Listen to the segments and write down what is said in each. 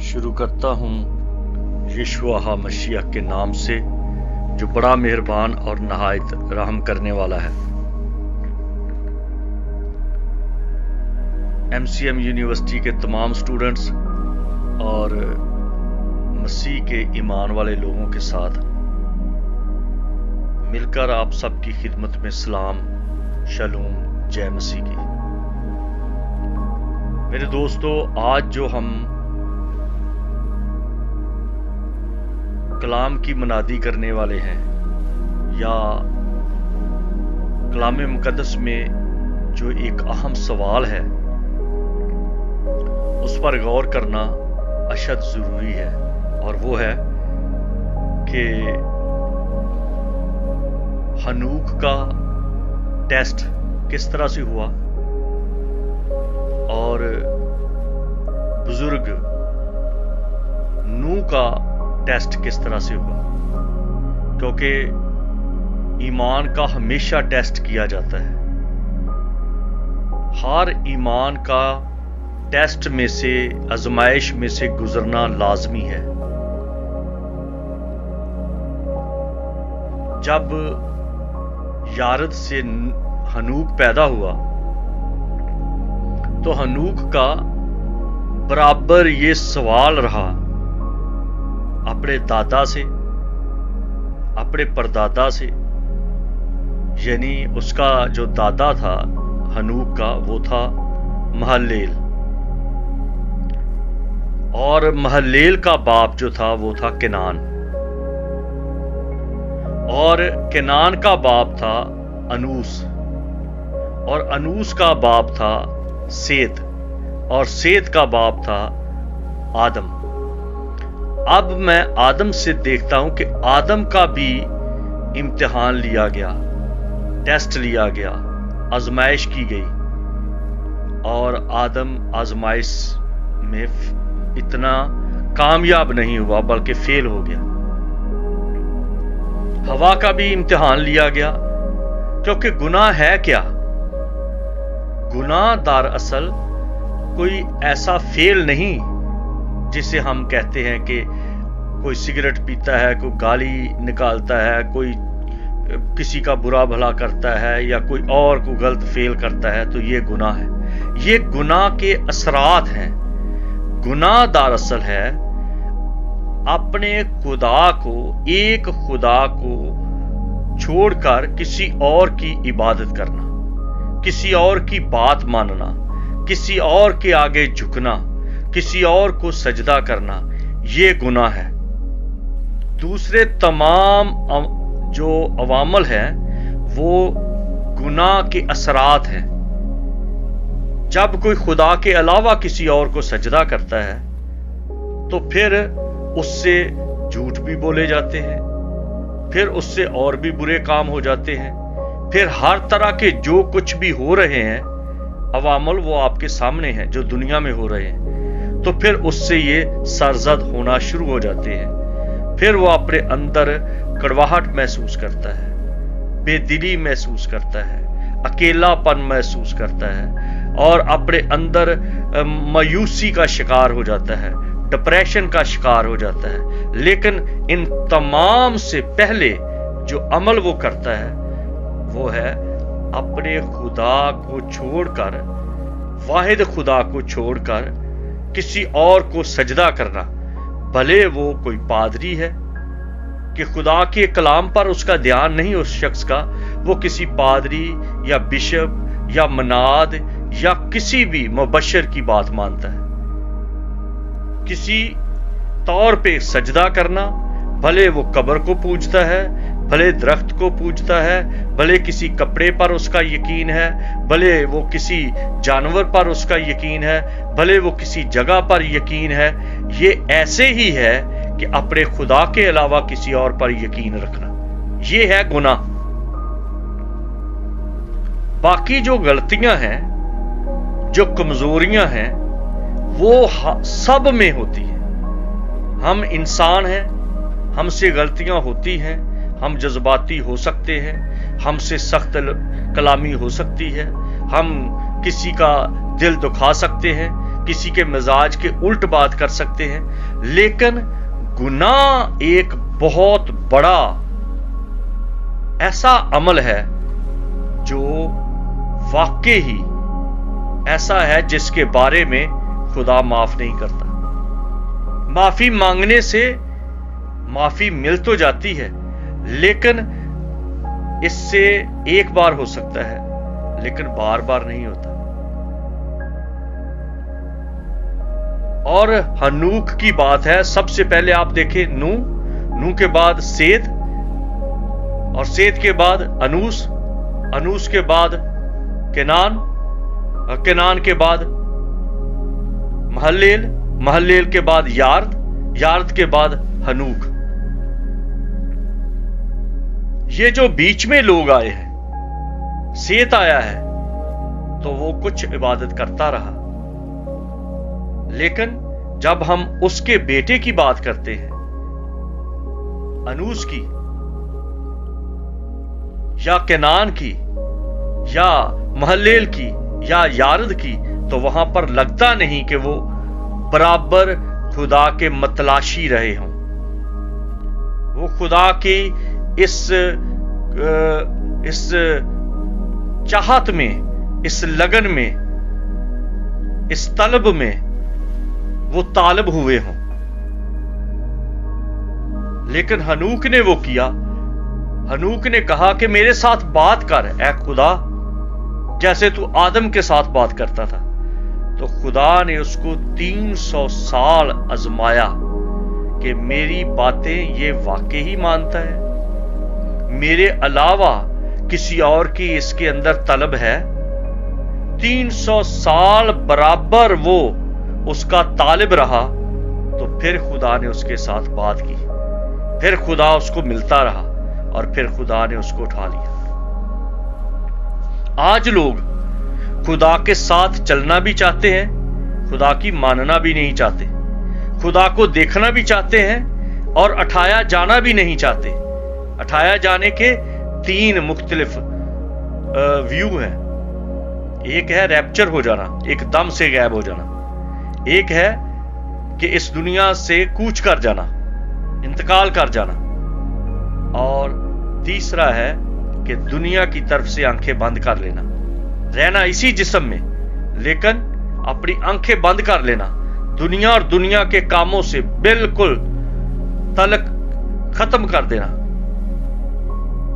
शुरू करता हूँ यीशुआ मसीह के नाम से, जो बड़ा मेहरबान और नहायत रहम करने वाला है। MCM यूनिवर्सिटी के तमाम स्टूडेंट्स और मसीह के ईमान वाले लोगों के साथ मिलकर आप सबकी खिदमत में सलाम, शलूम, जय मसीह की। मेरे दोस्तों, आज जो हम कलाम की मनादी करने वाले हैं या कलाम मुकद्दस में जो एक अहम सवाल है उस पर गौर करना अशद ज़रूरी है, और वो है कि हनूक का टेस्ट किस तरह से हुआ और बुजुर्ग नूह का टेस्ट किस तरह से हुआ। क्योंकि ईमान का हमेशा टेस्ट किया जाता है। हर ईमान का टेस्ट में से, आजमाइश में से गुजरना लाजमी है। जब यारद से हनूक पैदा हुआ तो हनूक का बराबर ये सवाल रहा अपने दादा से, अपने परदादा से। यानी उसका जो दादा था हनूक का, वो था महललेल, और महललेल का बाप जो था वो था केनान, और केनान का बाप था अनूस, और अनूस का बाप था सेत, और सेत का बाप था आदम। अब मैं आदम से देखता हूं कि आदम का भी इम्तिहान लिया गया, टेस्ट लिया गया, आजमाइश की गई, और आदम आजमाइश में इतना कामयाब नहीं हुआ बल्कि फेल हो गया। हवा का भी इम्तिहान लिया गया, क्योंकि गुनाह है क्या? गुनाह दरअसल कोई ऐसा फेल नहीं जिसे हम कहते हैं कि कोई सिगरेट पीता है, कोई गाली निकालता है, कोई किसी का बुरा भला करता है, या कोई और को गलत फेल करता है तो ये गुनाह है। ये गुनाह के असरात हैं। गुनाह दरअसल है अपने खुदा को, एक खुदा को छोड़कर किसी और की इबादत करना, किसी और की बात मानना, किसी और के आगे झुकना, किसी और को सजदा करना, ये गुनाह है। दूसरे तमाम जो अवामल हैं वो गुनाह के असरात हैं। जब कोई खुदा के अलावा किसी और को सजदा करता है तो फिर उससे झूठ भी बोले जाते हैं, फिर उससे और भी बुरे काम हो जाते हैं, फिर हर तरह के जो कुछ भी हो रहे हैं अवामल वो आपके सामने हैं जो दुनिया में हो रहे हैं, तो फिर उससे ये सरजद होना शुरू हो जाते हैं। फिर वो अपने अंदर कड़वाहट महसूस करता है, बेदिली महसूस करता है, अकेलापन महसूस करता है, और अपने अंदर मायूसी का शिकार हो जाता है, डिप्रेशन का शिकार हो जाता है। लेकिन इन तमाम से पहले जो अमल वो करता है वो है अपने खुदा को छोड़कर, वाहिद खुदा को छोड़कर किसी और को सजदा करना। भले वो कोई पादरी है कि खुदा के कलाम पर उसका ध्यान नहीं उस शख्स का, वो किसी पादरी या बिशप या मनाद या किसी भी मुबशर की बात मानता है। किसी तौर पे सजदा करना, भले वो कब्र को पूजता है, भले दरख्त को पूजता है, भले किसी कपड़े पर उसका यकीन है, भले वो किसी जानवर पर उसका यकीन है, भले वो किसी जगह पर यकीन है, ये ऐसे ही है कि अपने खुदा के अलावा किसी और पर यकीन रखना। ये है गुनाह। बाकी जो गलतियां हैं, जो कमजोरियां हैं, वो सब में होती है। हम इंसान हैं, हमसे गलतियां होती हैं, हम जज्बाती हो सकते हैं, हमसे सख्त कलामी हो सकती है, हम किसी का दिल दुखा सकते हैं, किसी के मिजाज के उल्ट बात कर सकते हैं, लेकिन गुनाह एक बहुत बड़ा ऐसा अमल है जो वाकई ही ऐसा है जिसके बारे में खुदा माफ नहीं करता। माफी मांगने से माफी मिल तो जाती है, लेकिन इससे एक बार हो सकता है, लेकिन बार बार नहीं होता। और हनूक की बात है, सबसे पहले आप देखें नूह के बाद सेद, और सेद के बाद अनूस, अनूस के बाद केनान, और केनान के बाद महल्लेल, महल्लेल के बाद यार्द, यार्द के बाद हनूक। ये जो बीच में लोग आए हैं, सेत आया है तो वो कुछ इबादत करता रहा, लेकिन जब हम उसके बेटे की बात करते हैं, अनूस की या केनान की या महल्लेल की या यारद की, तो वहां पर लगता नहीं कि वो बराबर खुदा के मतलाशी रहे हों। वो खुदा की इस चाहत में, इस लगन में, इस तलब में वो तालब हुए हों। लेकिन हनूक ने वो किया, हनूक ने कहा कि मेरे साथ बात कर ऐ खुदा, जैसे तू आदम के साथ बात करता था। तो खुदा ने उसको 300 साल आजमाया कि मेरी बातें ये वाकई ही मानता है, मेरे अलावा किसी और की इसके अंदर तलब है। 300 साल बराबर वो उसका तालिब रहा, तो फिर खुदा ने उसके साथ बात की, फिर खुदा उसको मिलता रहा, और फिर खुदा ने उसको उठा लिया। आज लोग खुदा के साथ चलना भी चाहते हैं, खुदा की मानना भी नहीं चाहते, खुदा को देखना भी चाहते हैं, और उठाया जाना भी नहीं चाहते। उठाया जाने के 3 मुख्तलिफ व्यू हैं। एक है रैप्चर हो जाना, एकदम से गायब हो जाना। एक है कि इस दुनिया से कूच कर जाना, इंतकाल कर जाना। और तीसरा है कि दुनिया की तरफ से आंखें बंद कर लेना, रहना इसी जिस्म में, लेकिन अपनी आंखें बंद कर लेना, दुनिया और दुनिया के कामों से बिल्कुल तलक खत्म कर देना,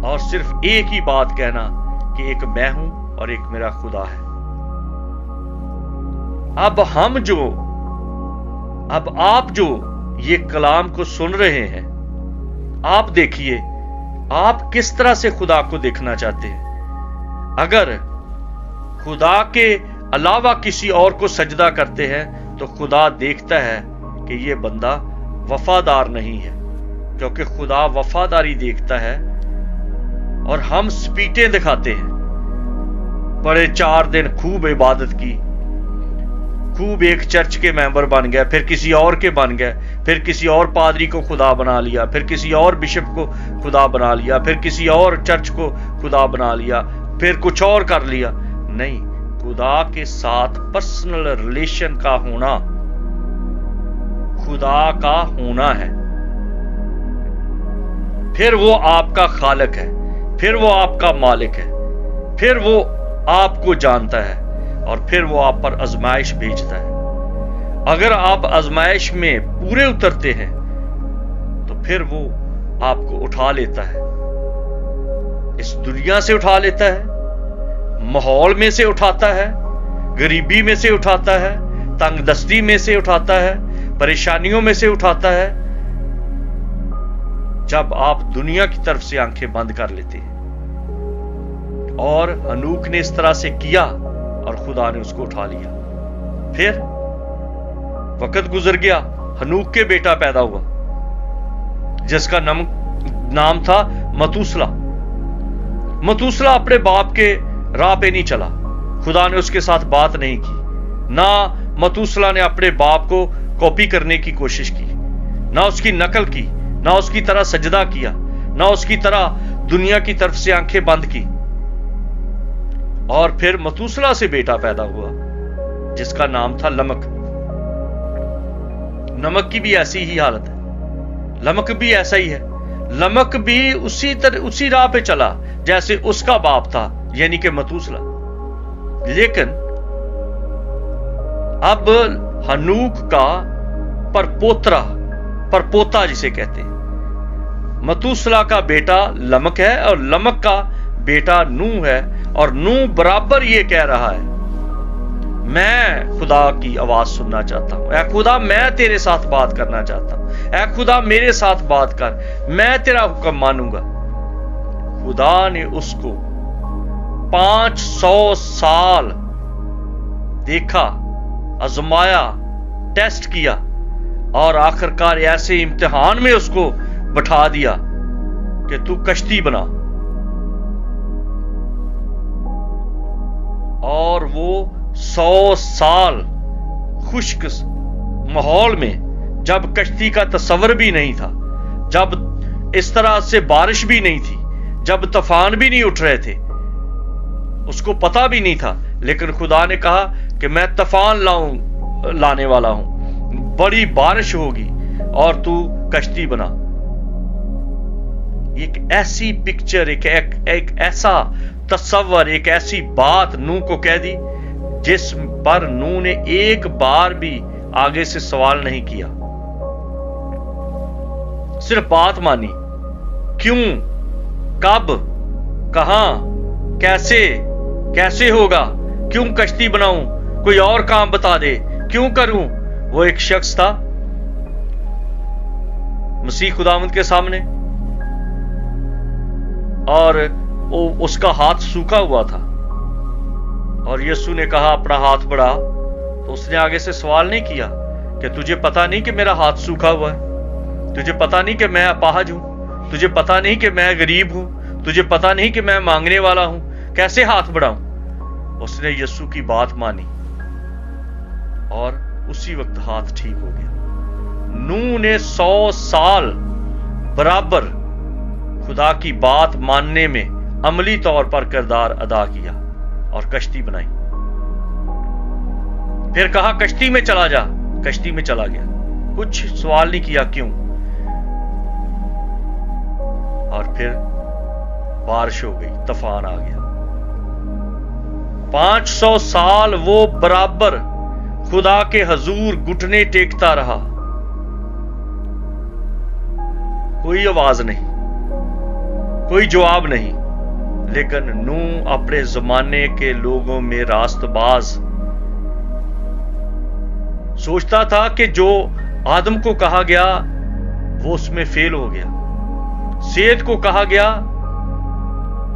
और सिर्फ एक ही बात कहना कि एक मैं हूं और एक मेरा खुदा है। अब आप जो ये कलाम को सुन रहे हैं, आप देखिए आप किस तरह से खुदा को देखना चाहते हैं। अगर खुदा के अलावा किसी और को सजदा करते हैं, तो खुदा देखता है कि ये बंदा वफादार नहीं है, क्योंकि खुदा वफादारी देखता है। और हम स्पीटें दिखाते हैं, बड़े 4 दिन खूब इबादत की, खूब एक चर्च के मेंबर बन गए, फिर किसी और के बन गए, फिर किसी और पादरी को खुदा बना लिया, फिर किसी और बिशप को खुदा बना लिया, फिर किसी और चर्च को खुदा बना लिया, फिर कुछ और कर लिया। नहीं, खुदा के साथ पर्सनल रिलेशन का होना खुदा का होना है। फिर वो आपका खालिक है, फिर वो आपका मालिक है, फिर वो आपको जानता है, और फिर वो आप पर आजमाइश भेजता है। अगर आप आजमाइश में पूरे उतरते हैं, तो फिर वो आपको उठा लेता है, इस दुनिया से उठा लेता है, माहौल में से उठाता है, गरीबी में से उठाता है, तंगदस्ती में से उठाता है, परेशानियों में से उठाता है, जब आप दुनिया की तरफ से आंखें बंद कर लेते हैं। और हनूक ने इस तरह से किया और खुदा ने उसको उठा लिया। फिर वक्त गुजर गया, हनूक के बेटा पैदा हुआ जिसका नाम था मतूसला। मतूसला अपने बाप के राह पे नहीं चला, खुदा ने उसके साथ बात नहीं की। ना मतूसला ने अपने बाप को कॉपी करने की कोशिश की, ना उसकी नकल की, ना उसकी तरह सजदा किया, ना उसकी तरह दुनिया की तरफ से आंखें बंद की। और फिर मतूसला से बेटा पैदा हुआ जिसका नाम था लमक। नमक की भी ऐसी ही हालत है, नमक भी ऐसा ही है। नमक भी उसी राह पे चला जैसे उसका बाप था, यानी कि मतूसला। लेकिन अब हनूक का परपोता जिसे कहते हैं, मतूसला का बेटा लमक है और लमक का बेटा नूह है, और नूह बराबर ये कह रहा है, मैं खुदा की आवाज सुनना चाहता हूं, ऐ खुदा मैं तेरे साथ बात करना चाहता हूं, ऐ खुदा मेरे साथ बात कर, मैं तेरा हुक्म मानूंगा। खुदा ने उसको 500 साल देखा, आजमाया, टेस्ट किया, और आखिरकार ऐसे इम्तिहान में उसको बैठा दिया कि तू कश्ती बना। और वो 100 साल खुश्क माहौल में, जब कश्ती का तस्वर भी नहीं था, जब इस तरह से बारिश भी नहीं थी, जब तूफान भी नहीं उठ रहे थे, उसको पता भी नहीं था, लेकिन खुदा ने कहा कि मैं तूफान लाने वाला हूं, बड़ी बारिश होगी और तू कश्ती बना। एक ऐसी पिक्चर, एक ऐसा तस्वर, एक ऐसी बात नूह को कह दी जिस पर नूह ने एक बार भी आगे से सवाल नहीं किया, सिर्फ बात मानी। क्यों, कब, कहां, कैसे होगा, क्यों कश्ती बनाऊं, कोई और काम बता दे, क्यों करूं। वो एक शख्स था मसीह खुदावंद के सामने, और उसका हाथ सूखा हुआ था, और यीशु ने कहा अपना हाथ बढ़ा, तो उसने आगे से सवाल नहीं किया कि तुझे पता नहीं कि मेरा हाथ सूखा हुआ है, तुझे पता नहीं कि मैं अपाहज हूं, तुझे पता नहीं कि मैं गरीब हूं, तुझे पता नहीं कि मैं मांगने वाला हूं, कैसे हाथ बढ़ाऊं। उसने यीशु की बात मानी और उसी वक्त हाथ ठीक हो गया। नूह ने 100 साल बराबर खुदा की बात मानने में अमली तौर पर किरदार अदा किया और कश्ती बनाई। फिर कहा कश्ती में चला जा, कश्ती में चला गया, कुछ सवाल नहीं किया क्यों। और फिर बारिश हो गई, तूफान आ गया। 500 साल वो बराबर खुदा के हजूर घुटने टेकता रहा, कोई आवाज नहीं, कोई जवाब नहीं। लेकिन नूह अपने जमाने के लोगों में रास्तबाज, सोचता था कि जो आदम को कहा गया वो उसमें फेल हो गया, सेद को कहा गया,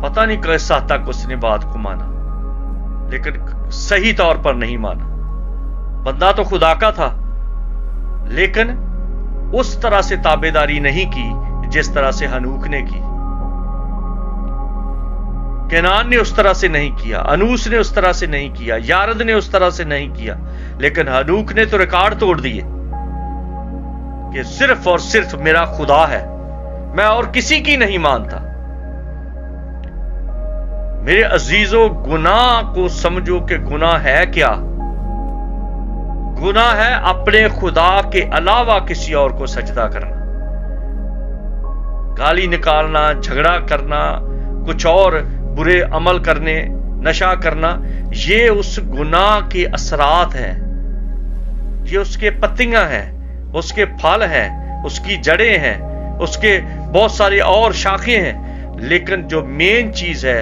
पता नहीं कैसा तक उसने बात को माना, लेकिन सही तौर पर नहीं माना। बंदा तो खुदा का था, लेकिन उस तरह से ताबेदारी नहीं की जिस तरह से हनूक ने की। केनान ने उस तरह से नहीं किया, अनूस ने उस तरह से नहीं किया, यारद ने उस तरह से नहीं किया, लेकिन हनूक ने तो रिकॉर्ड तोड़ दिए कि सिर्फ और सिर्फ मेरा खुदा है, मैं और किसी की नहीं मानता। मेरे अजीजों, गुनाह को समझो कि गुनाह है क्या। गुनाह है अपने खुदा के अलावा किसी और को सजदा करना, गाली निकालना, झगड़ा करना, कुछ और बुरे अमल करने, नशा करना। ये उस गुनाह के असरात हैं, ये उसके पत्तियां हैं, उसके फल हैं, उसकी जड़ें हैं, उसके बहुत सारी और शाखें हैं। लेकिन जो मेन चीज है,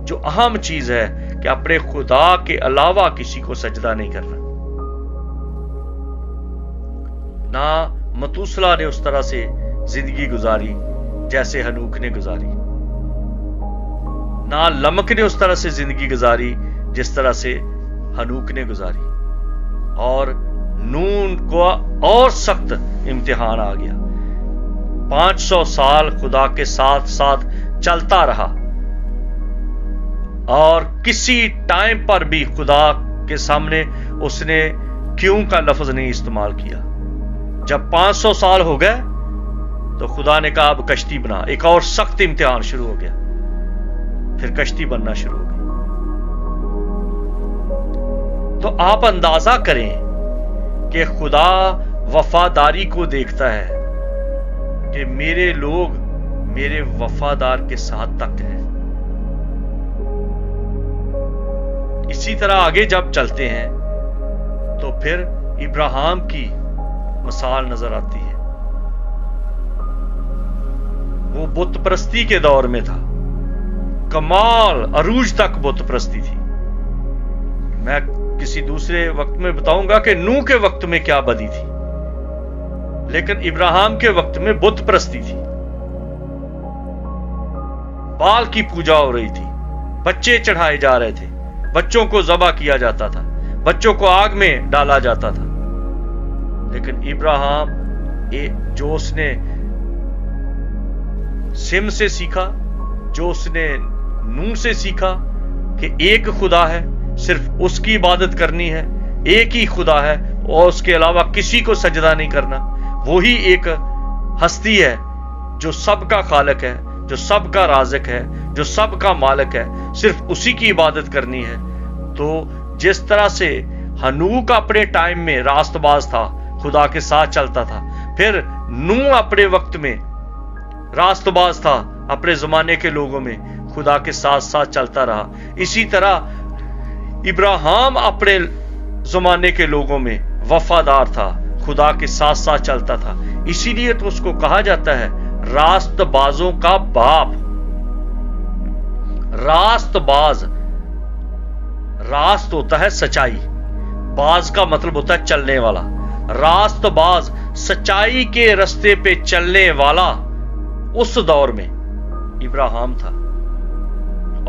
जो अहम चीज है कि अपने खुदा के अलावा किसी को सजदा नहीं करना। ना मतूसला ने उस तरह से जिंदगी गुजारी जैसे हनूक ने गुजारी, ना लमक ने उस तरह से जिंदगी गुजारी जिस तरह से हनूक ने गुजारी। और नून को और सख्त इम्तिहान आ गया। 500 साल खुदा के साथ साथ चलता रहा, और किसी टाइम पर भी खुदा के सामने उसने क्यों का लफ्ज नहीं इस्तेमाल किया। जब 500 साल हो गए तो खुदा ने कहा अब कश्ती बना। एक और सख्त इम्तिहान शुरू हो गया, फिर कश्ती बनना शुरू हो गई। तो आप अंदाजा करें कि खुदा वफादारी को देखता है कि मेरे लोग मेरे वफादार के साथ तक हैं। इसी तरह आगे जब चलते हैं तो फिर इब्राहिम की मिसाल नजर आती है। वो बुत परस्ती के दौर में था, कमाल अरूज तक बुत परस्ती थी। मैं किसी दूसरे वक्त में बताऊंगा कि नूह के वक्त में क्या बदी थी, लेकिन इब्राहिम के वक्त में बुत परस्ती थी। बाल की पूजा हो रही थी, बच्चे चढ़ाए जा रहे थे, बच्चों को ज़बह किया जाता था, बच्चों को आग में डाला जाता था। लेकिन इब्राहिम जो उसने सिम से सीखा, जो उसने नूह से सीखा कि एक खुदा है, सिर्फ उसकी इबादत करनी है, एक ही खुदा है और उसके अलावा किसी को सजदा नहीं करना, वही एक हस्ती है जो सबका खालिक है, जो सबका राज़िक है, जो सबका मालिक है, सिर्फ उसी की इबादत करनी है। तो जिस तरह से हनूक अपने टाइम में रास्तबाज था, खुदा के साथ चलता था, फिर नूह अपने वक्त में रास्तबाज था, अपने जमाने के लोगों में खुदा के साथ साथ चलता रहा। इसी तरह इब्राहिम अपने जमाने के लोगों में वफादार था, खुदा के साथ साथ चलता था। इसीलिए तो उसको कहा जाता है रास्तबाजों का बाप। रास्तबाज, रास्त होता है सच्चाई, बाज का मतलब होता है चलने वाला। रास्तबाज सच्चाई के रास्ते पे चलने वाला उस दौर में इब्राहिम था।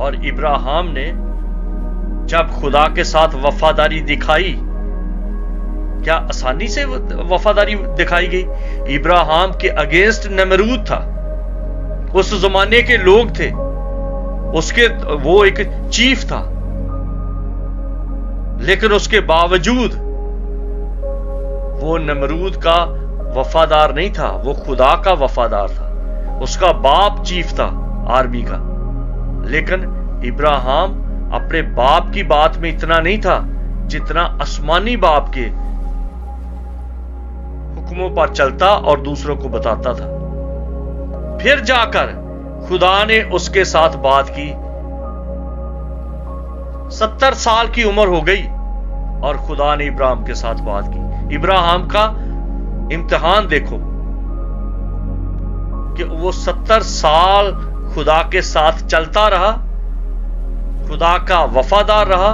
और इब्राहिम ने जब खुदा के साथ वफादारी दिखाई, क्या आसानी से वफादारी दिखाई गई? इब्राहिम के अगेंस्ट नमरूद था, उस जमाने के लोग थे, उसके वो एक चीफ था, लेकिन उसके बावजूद वो नमरूद का वफादार नहीं था, वो खुदा का वफादार था। उसका बाप चीफ था आर्मी का, लेकिन इब्राहिम अपने बाप की बात में इतना नहीं था जितना आसमानी बाप के हुक्मों पर चलता और दूसरों को बताता था। फिर जाकर खुदा ने उसके साथ बात की। 70 साल की उम्र हो गई और खुदा ने इब्राहिम के साथ बात की। इब्राहिम का इम्तिहान देखो कि वो 70 साल खुदा के साथ चलता रहा, खुदा का वफादार रहा,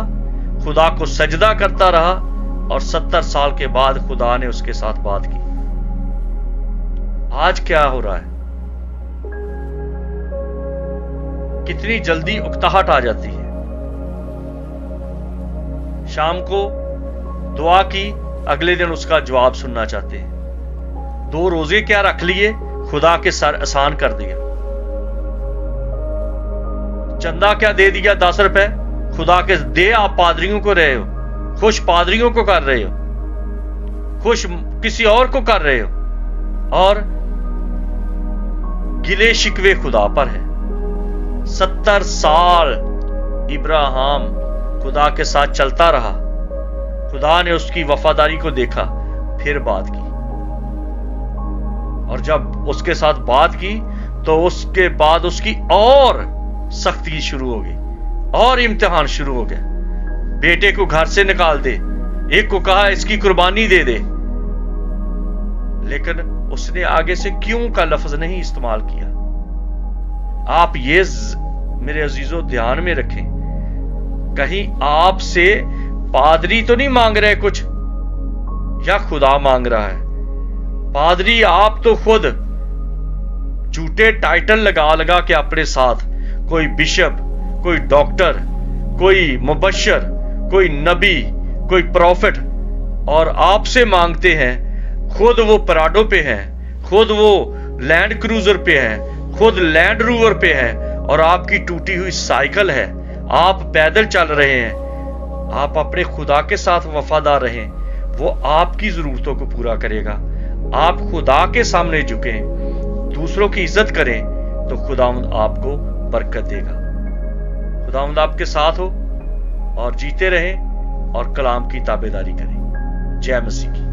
खुदा को सजदा करता रहा, और 70 साल के बाद खुदा ने उसके साथ बात की। आज क्या हो रहा है? कितनी जल्दी उकताहट आ जाती है। शाम को दुआ की, अगले दिन उसका जवाब सुनना चाहते हैं। 2 रोजे क्या रख लिए, खुदा के सर आसान कर दिया। चंदा क्या दे दिया, 10 रुपए, खुदा के दे, आप पादरियों को रहे हो, खुश पादरियों को कर रहे हो, खुश किसी और को कर रहे हो, और गिले शिकवे खुदा पर है। 70 साल इब्राहिम खुदा के साथ चलता रहा, खुदा ने उसकी वफादारी को देखा, फिर बात की। और जब उसके साथ बात की तो उसके बाद उसकी और सख्ती शुरू हो गई और इम्तिहान शुरू हो गया। बेटे को घर से निकाल दे, एक को कहा इसकी कुर्बानी दे दे, लेकिन उसने आगे से क्यों का लफ्ज नहीं इस्तेमाल किया। आप ये मेरे अजीजों ध्यान में रखें, कहीं आपसे पादरी तो नहीं मांग रहे कुछ, या खुदा मांग रहा है। पादरी आप तो खुद झूठे टाइटल लगा लगा के अपने साथ, कोई बिशप, कोई डॉक्टर, कोई मुबश्शिर, कोई नबी, कोई प्रॉफिट, और आपसे मांगते हैं। खुद वो पराडो पे हैं, खुद वो लैंड क्रूजर पे हैं, खुद लैंड रोवर पे हैं, और आपकी टूटी हुई साइकिल है, आप पैदल चल रहे हैं। आप अपने खुदा के साथ वफादार रहें, वो आपकी जरूरतों को पूरा करेगा। आप खुदा के सामने झुकें, दूसरों की इज्जत करें, तो खुदावंद आपको बरकत देगा। खुदावंद आपके साथ हो और जीते रहें और कलाम की ताबेदारी करें। जय मसीह की।